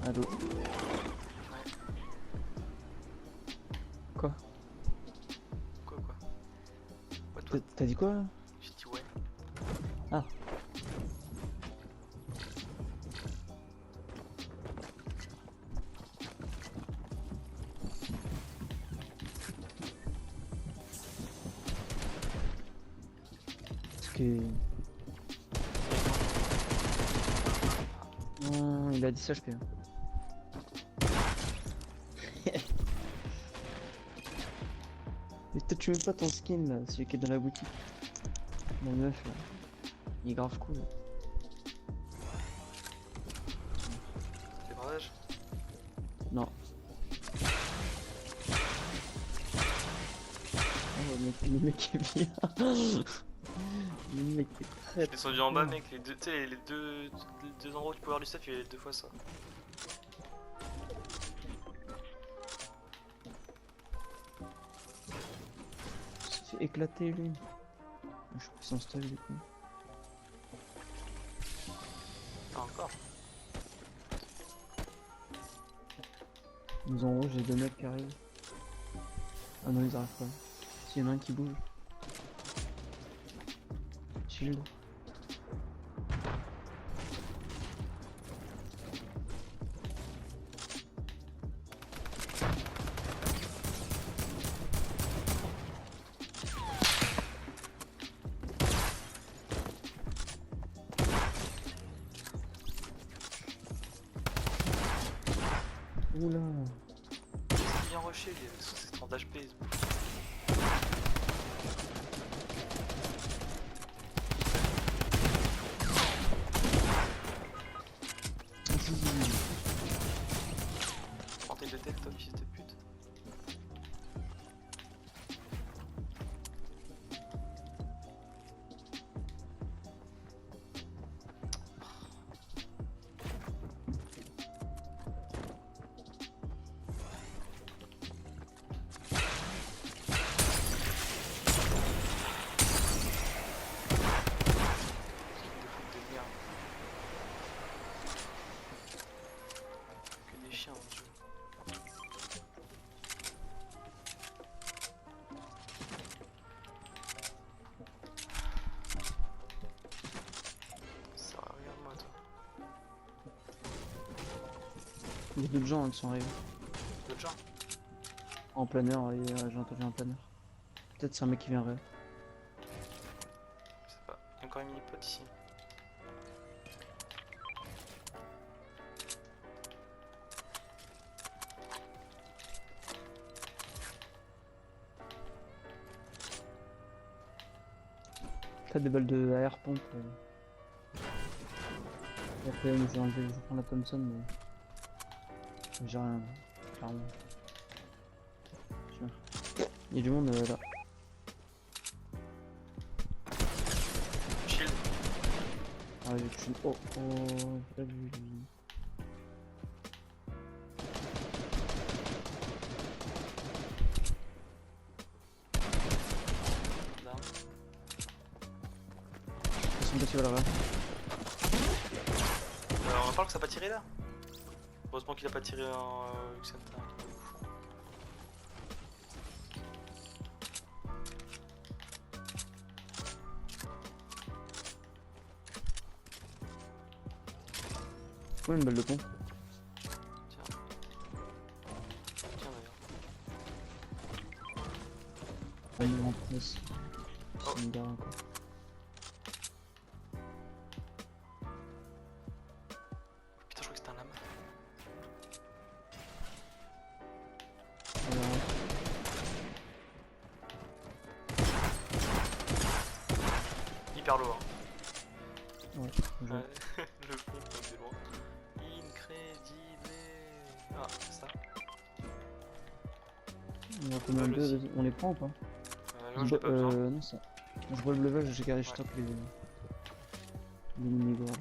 Allô. Ouais. Quoi? Quoi Ouais, toi, T'as dit quoi là? j'ai dit ouais. Ah. Parce que... Non, il a dit ça, je peux. Mais toi tu mets pas ton skin là, celui qui est dans la boutique. La meuf là. Il est grave cool. C'est bradage. Non. Oh le mec est bien. Le mec est Je très suis descendu en bas, bien. mec. Les deux, tu sais, les deux endroits où tu peux avoir du stuff, il y a 2 fois ça. Il s'est fait éclater lui. Je crois qu'il s'installe du coup. Ah, encore. Nous en haut j'ai 2 mecs qui arrivent. Ah non ils arrivent pas. S'il y en a un qui bouge. Shield. Oula. C'est bien rushé, lui, avec ses 30 HP. Tenter de tête, toi, fils de pute. Des foot de merde. Que des chiens dans le jeu. Ça va, regarde-moi, toi. Il y a d'autres gens hein, qui sont arrivés. D'autres gens? En planeur, j'ai entendu un planeur. Peut-être c'est un mec qui vient rêve. Je sais pas. Il y a encore une mini-pote ici. T'as des balles de AR pompe. Et après, je vais enlever, je vais prendre la Thompson, mais j'ai rien, clairement. Tiens. Il y a du monde là. Shield. Ah, j'ai tué. Oh, oh, j'ai pas vu lui. Là. Ils sont passés vers là. On parle que ça a pas tiré là. Heureusement qu'il a pas tiré en Xenta. Ouais, une balle de pompe. Tiens. Tiens d'ailleurs. Ouais, il est en place. Oh. C'est une gare encore. Putain, je crois que c'était un lame. Alors, Hyper lourd. ouais, je... Ouais. Le pont, comme des loin. Incrédible. Ah, ça. On a combien de Balle aussi. deux, on les prend ou pas? Moi j'en ai pas besoin. Non, ça. Je vois le level, j'ai garé, je Ouais. stoppe les mini-gourdes.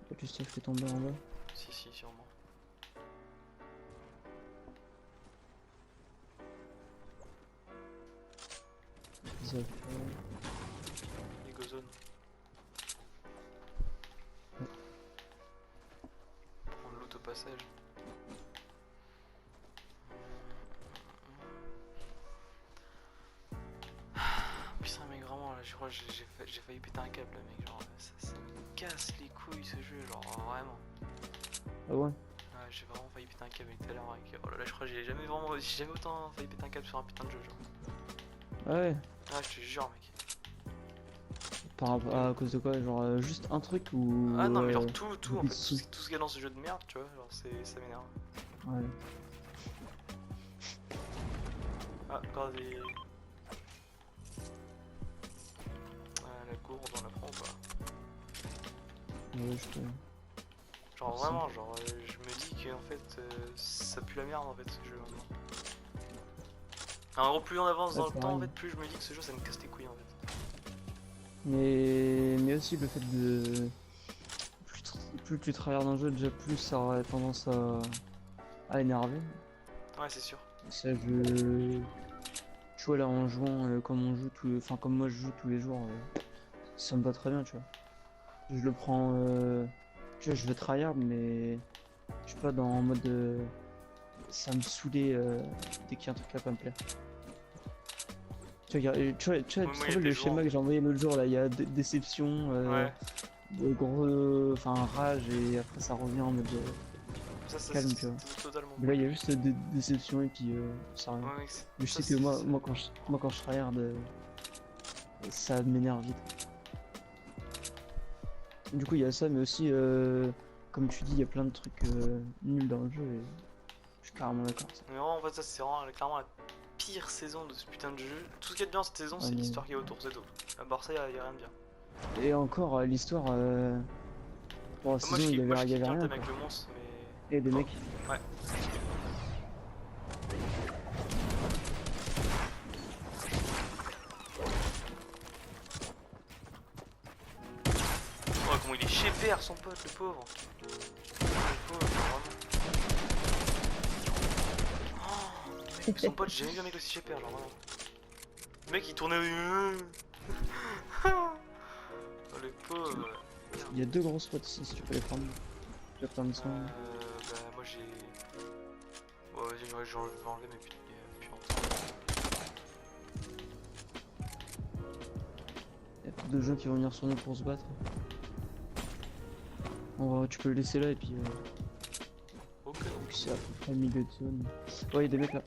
Pas du stuff qui est tombé en bas. Si, si, sûrement. Ça fait... Ego zone. passage. Putain mec vraiment là je crois que j'ai failli péter un câble là, mec, genre ça me casse les couilles ce jeu, genre vraiment. Ah ouais. Ouais, j'ai vraiment failli péter un câble tout à l'heure avec... Oh là là, je crois que j'ai jamais autant failli péter un câble sur un putain de jeu, genre. Ah ouais. Ah je te jure mec. Par rapport à cause de quoi? Genre juste un truc ou. Ah non mais genre tout en fait, sous- tout ce qu'il y a dans ce jeu de merde, tu vois, genre ça m'énerve. Ouais. Ah, encore des... Ah, la gourde, on la prend ou pas? Ouais, je peux. Genre Merci. vraiment, genre je me dis que en fait ça pue la merde en fait ce jeu maintenant. En gros plus on avance Ouais, dans le temps en pareil. fait, plus je me dis que ce jeu ça me casse les couilles en fait. Mais aussi le fait de. Plus tu travailles dans le jeu, déjà plus ça aurait tendance à énerver. Ouais c'est sûr. Ça, je. Tu vois, là en jouant, comme on joue tous. Enfin, comme moi je joue tous les jours, ça me va très bien, tu vois. Je le prends. Tu vois, je veux tryhard, mais. Je suis pas dans en mode. Ça me saoulait dès qu'il y a un truc qui va pas me plaire. Tu vois, tu te moi, il y a rappelles des le jours, schéma que j'ai envoyé l'autre jour là, il y a déception, Ouais, gros, enfin rage et après ça revient en mode ça calme, tu vois. c'est totalement. Mais là il y a juste déception et puis ça revient. Ouais, mec, Mais je ça, sais que c'est- moi quand je tryhard, ça m'énerve vite. Du coup il y a ça, mais aussi comme tu dis, il y a plein de trucs nuls dans le jeu et je suis carrément d'accord. Ça. Mais vraiment en fait ça c'est vraiment clairement la pire saison de ce putain de jeu. Tout ce qu'il y a de bien dans cette saison Ah, c'est mais- l'histoire qui est autour, c'est tout. À part ça y a rien de bien. Et encore l'histoire, pour la Moi saison il y je avait kiffe bien le rien thème quoi. avec le monstre mais... Et des Oh, mecs. ouais. Oh comment il est chez père son pote le pauvre. Le pauvre vraiment. Oh, mec, son pote j'ai jamais vu un mec aussi chez père genre vraiment. Le mec il tournait... Oh le pauvre. Il y a deux gros spots ici si tu peux les prendre. Tu vas prendre soin. Bah moi j'ai... Ouais vas-y je vais enlever mes puantes. Il y a plus de gens qui vont venir sur nous pour se battre. Tu peux le laisser là et puis Ok. c'est à peu près le milieu de zone. Ouais, il y a des mecs là.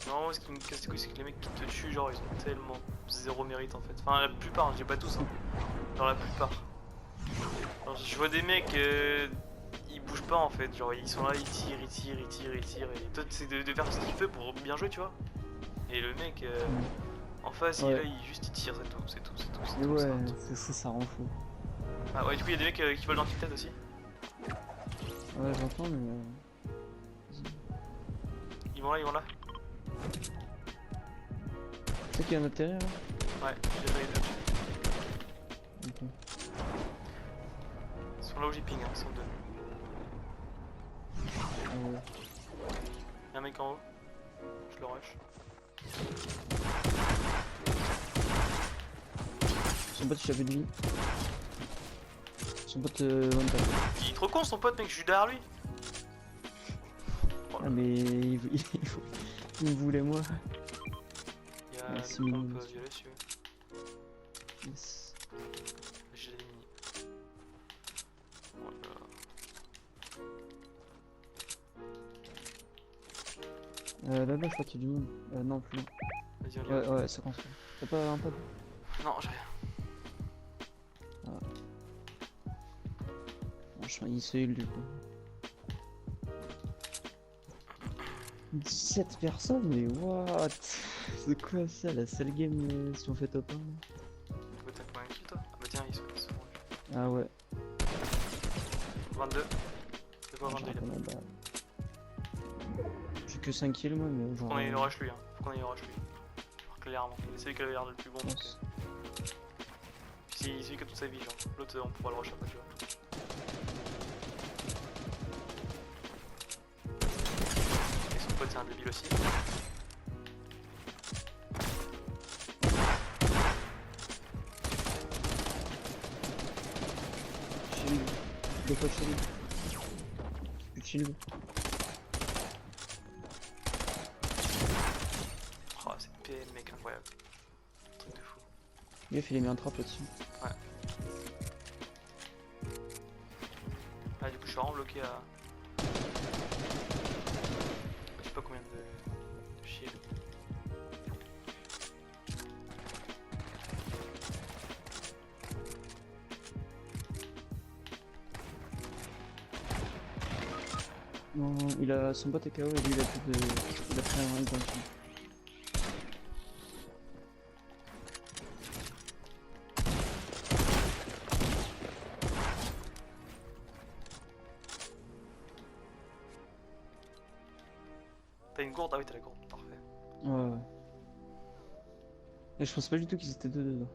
Non moi ce qui me casse les couilles c'est que les mecs qui te tuent genre ils ont tellement zéro mérite en fait. Enfin la plupart, hein, je dis pas tous hein. Genre la plupart. Genre, je vois des mecs ils bougent pas en fait, genre ils sont là, ils tirent et toi c'est de faire ce qu'il fait pour bien jouer tu vois. Et le mec en face il est Ouais. là, il tire, c'est tout. Mais ouais, ça rend fou. Ah ouais du coup il y a des mecs qui volent dans tête aussi. Ouais, j'entends, mais. Ils vont là. Tu sais qu'il y a un intérieur là? Ouais, j'ai pas eu de... Ok. Ils sont là où j'ai ping, hein, ils sont deux. Ah ouais. Y'a un mec en haut, je le rush. Son pote, il avait de vie. Son pote, one tap. Il est trop con son pote mec, je suis derrière lui. Oh là Ah, mais il me voulait moi. Y'a Merci, une mignon, pompe monsieur. violet si tu veux. Yes. J'ai les mini. Oh là là. Là-bas, je crois qu'il y a du monde. Non, plus. Vas-y on y va. Ouais, ça construit. T'as pas un pote? Non, j'ai rien. Franchement, il se heal du coup. 17 personnes, mais what? C'est quoi ça, la seule game si on fait top 1 là? Ouais, t'as combien de kills toi? Ah bah tiens, ils sont rouges. Ah ouais. 22. C'est quoi J'ai 22 raté ma balle. J'ai que 5 kills moi, mais Faut genre. qu'on aille le rush lui, hein. Faut qu'on aille le rush lui. Genre clairement. C'est lui qui avait l'air le plus bon donc. C'est celui qui a toute sa vie, genre. L'autre, on pourra le rush après, tu vois. Et son pote, c'est un débile aussi. Shield. Deux fois shield. Plus de shield. Oh, c'est PM, mec, incroyable. Truc de fou. Gaffe, il a mis un trap là-dessus. Ouais. Ah, du coup, je suis vraiment bloqué à. Je sais pas combien de shield. Non, il a son pote est KO et lui il a plus de. Il a pris un rank dans le film. T'as une gourde? Ah oui, t'as la gourde, parfait. Ouais. Et je pense pas du tout qu'ils étaient deux dedans.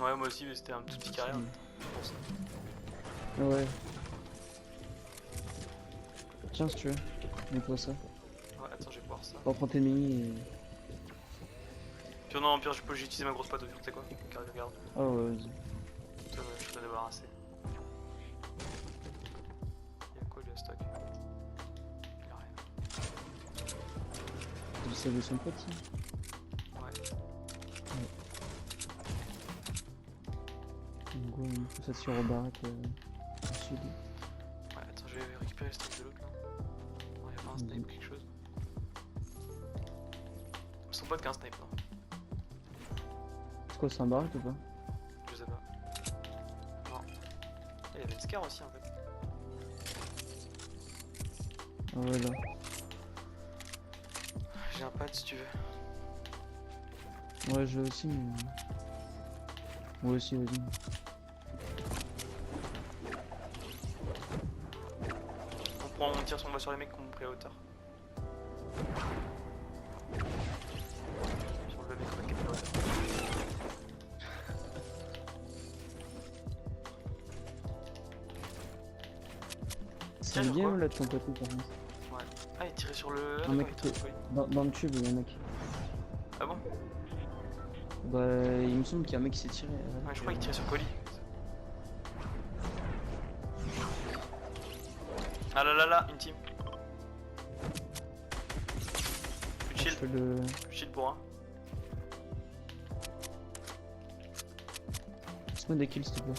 Ouais, moi aussi, mais c'était un tout petit carrière. Pour ça. Ouais. Tiens, si tu veux, nettoie ça. Ouais, attends, je vais voir ça. Reprends tes mini et. Puis non, pire, j'ai utilisé ma grosse patte, tu sais quoi? Regarde, Ah ouais, vas-y. je dois débarrasser. Y'a quoi de stock? Y'a rien. Tu savais son pote, ça? Ouais. En gros, il faut ça sur au baraque au sud. Ouais, attends, je vais récupérer le stock de l'autre là. Non, y'a pas un snipe ou quelque chose. Son pote qu'un snipe, non? C'est quoi, c'est un baraque ou pas? Je sais pas. Non. Il y avait une scar aussi en fait. Ah ouais, là. J'ai un pad si tu veux. Ouais, je veux aussi, mais. Moi aussi, vas-y. On tire on va sur les mecs qui ont pris à hauteur. Sur le mec qui a pris à hauteur. C'est Tiens, bien quoi là de ton côté par contre. Ouais. Ah, il tirait sur le. Un mec il tirait sur le- dans le tube, il y a un mec. Ah bon? Bah, il me semble qu'il y a un mec qui s'est tiré. Ouais, je crois qu'il tirait sur Colis. Ah là là là, une team. Plus de Je shield, fais le. plus de shield pour un. Laisse-moi des kills s'il te plaît.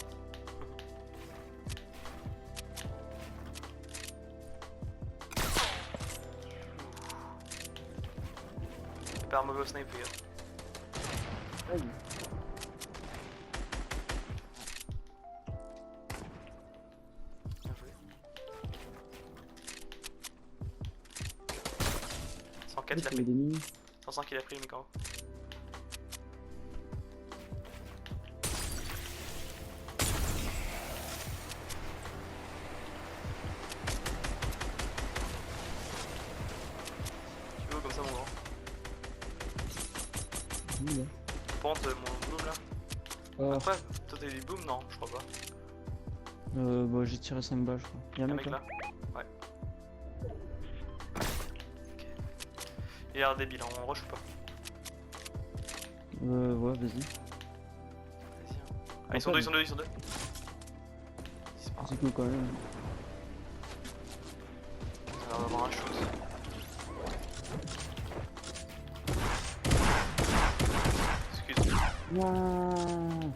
C'est pas un mauvais snipe, les gars. Aïe. Bien joué. 104 il a Il y avait pris. des mini. 105 il a pris le mec en haut. Tu veux comme ça mon grand? Oui, là. Pente mon boom là. Oh, Après, toi t'as eu du boom? Non, je crois pas. bah, j'ai tiré 5 balles, je crois. Y'a Y'a un un mec mec là. là? Ouais. Ok. Il a l'air débile, on rush ou pas? Ouais, vas-y. Vas-y. Hein. Ah, ils sont deux, ils sont deux, ils sont deux. C'est pas grave, C'est cool quand même. ça a l'air d'avoir un shoot. Excuse. Non.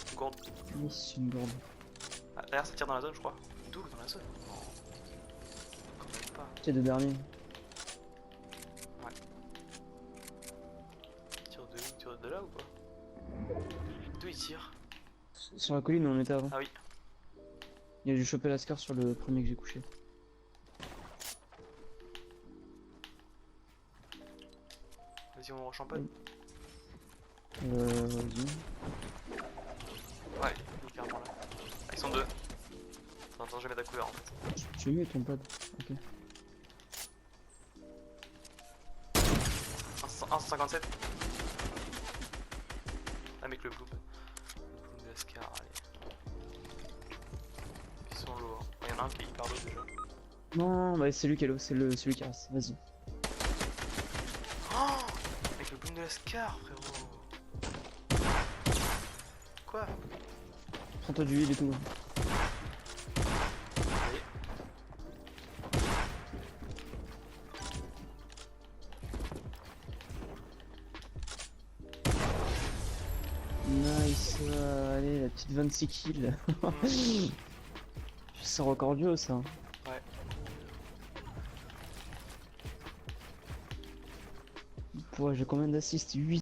Je gourde. Oui, c'est une gourde. Ah, derrière ça tire dans la zone je crois. D'où dans la zone? Non. Quand même pas. Tiens, deux derniers. Tire de là ou pas? D'où il tire? Sur la colline où on était avant. Ah oui. Il a dû choper la scar sur le premier que j'ai couché. Vas-y on champagne. Vas-y. Ouais, il est clairement là. Ah, ils sont deux. Attends, je vais mettre à couvert en fait. Tu as mis ton pad. Ok. 157. Ah mec le bloom de la scar, allez. Ils sont lourds. Oh, y'en en a un qui est hyper low déjà. Non, bah c'est lui qui est low, c'est celui qui reste. Vas-y. Oh, avec le boom de la Scar, frérot. Quoi? Prends-toi du heal et tout. Allez. Nice, allez, la petite 26 kills. C'est record du haut ça. Ouais. Ouais, j'ai combien d'assists? 8.